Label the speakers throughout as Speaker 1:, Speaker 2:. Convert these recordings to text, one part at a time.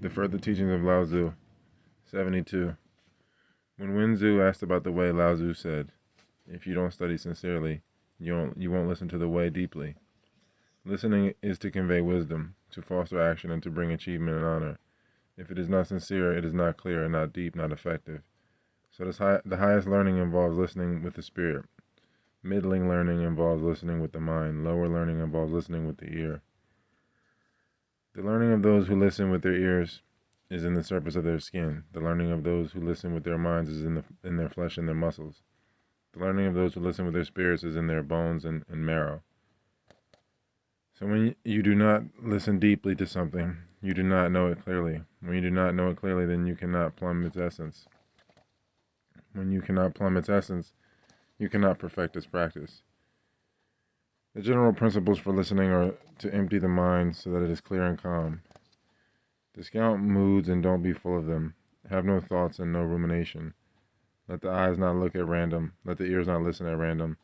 Speaker 1: The Further Teachings of Lao Tzu, 72. When Wen Tzu asked about the way, Lao Tzu said, "If you don't study sincerely, you won't listen to the way deeply. Listening is to convey wisdom, to foster action, and to bring achievement and honor. If it is not sincere, it is not clear, not deep, not effective. So the highest learning involves listening with the spirit. Middling learning involves listening with the mind. Lower learning involves listening with the ear. The learning of those who listen with their ears is in the surface of their skin. The learning of those who listen with their minds is in their flesh and their muscles. The learning of those who listen with their spirits is in their bones and marrow. So when you do not listen deeply to something, you do not know it clearly. When you do not know it clearly, then you cannot plumb its essence. When you cannot plumb its essence, you cannot perfect its practice. The general principles for listening are to empty the mind so that it is clear and calm. Discount moods and don't be full of them. Have no thoughts and no rumination. Let the eyes not look at random. Let the ears not listen at random.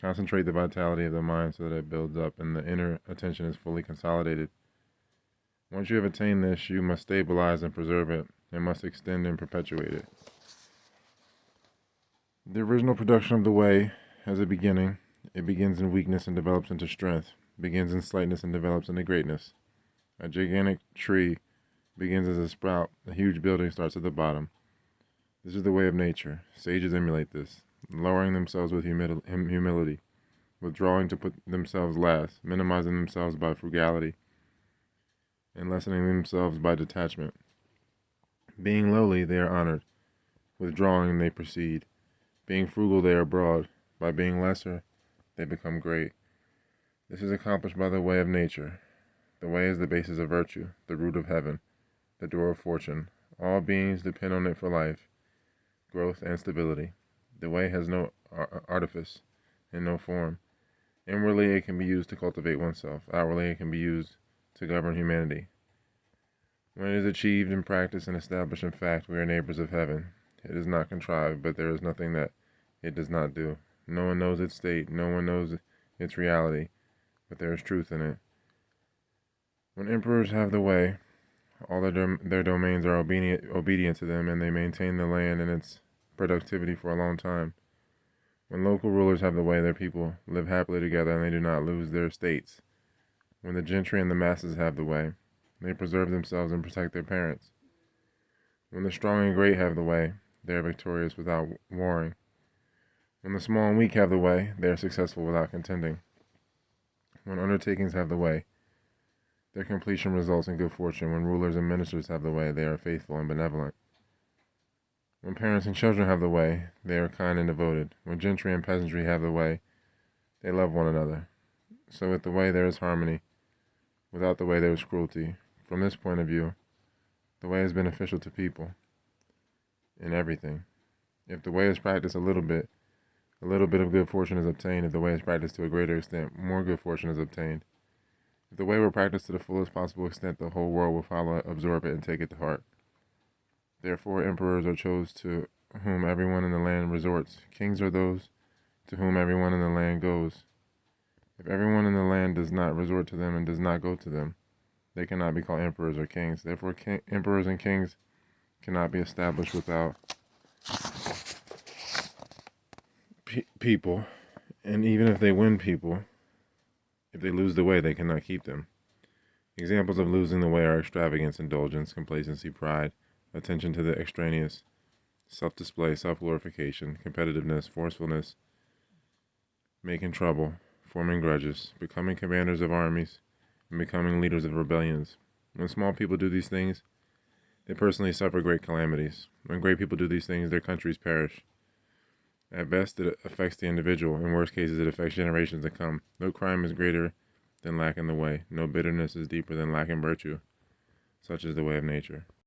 Speaker 1: Concentrate the vitality of the mind so that it builds up and the inner attention is fully consolidated. Once you have attained this, you must stabilize and preserve it, and must extend and perpetuate it. The original production of the way has a beginning. It begins in weakness and develops into strength, begins in slightness and develops into greatness. A gigantic tree begins as a sprout, a huge building starts at the bottom. This is the way of nature. Sages emulate this, lowering themselves with humility, withdrawing to put themselves last, minimizing themselves by frugality, and lessening themselves by detachment. Being lowly, they are honored. Withdrawing, they proceed. Being frugal, they are broad. By being lesser, they become great. This is accomplished by the way of nature. The way is the basis of virtue, the root of heaven, the door of fortune. All beings depend on it for life, growth, and stability. The way has no artifice and no form. Inwardly, it can be used to cultivate oneself. Outwardly, it can be used to govern humanity. When it is achieved in practice and established in fact, we are neighbors of heaven. It is not contrived, but there is nothing that it does not do. No one knows its state, no one knows its reality, but there is truth in it. When emperors have the way, all their domains are obedient to them, and they maintain the land and its productivity for a long time. When local rulers have the way, their people live happily together and they do not lose their estates. When the gentry and the masses have the way, they preserve themselves and protect their parents. When the strong and great have the way, they are victorious without warring. When the small and weak have the way, they are successful without contending. When undertakings have the way, their completion results in good fortune. When rulers and ministers have the way, they are faithful and benevolent. When parents and children have the way, they are kind and devoted. When gentry and peasantry have the way, they love one another. So with the way there is harmony. Without the way there is cruelty. From this point of view, the way is beneficial to people in everything. If the way is practiced a little bit of good fortune is obtained. If the way is practiced to a greater extent, more good fortune is obtained. If the way were practiced to the fullest possible extent, the whole world will follow it, absorb it, and take it to heart. Therefore, emperors are chose to whom everyone in the land resorts. Kings are those to whom everyone in the land goes. If everyone in the land does not resort to them and does not go to them, they cannot be called emperors or kings. Therefore, emperors and kings cannot be established without people. And even if they win people, if they lose the way, they cannot keep them. Examples of losing the way are extravagance, indulgence, complacency, pride, attention to the extraneous, self-display, self-glorification, competitiveness, forcefulness, making trouble, forming grudges, becoming commanders of armies, and becoming leaders of rebellions. When small people do these things, they personally suffer great calamities. When great people do these things, their countries perish. At best, it affects the individual. In worst cases, it affects generations to come. No crime is greater than lack in the way. No bitterness is deeper than lack in virtue. Such is the way of nature.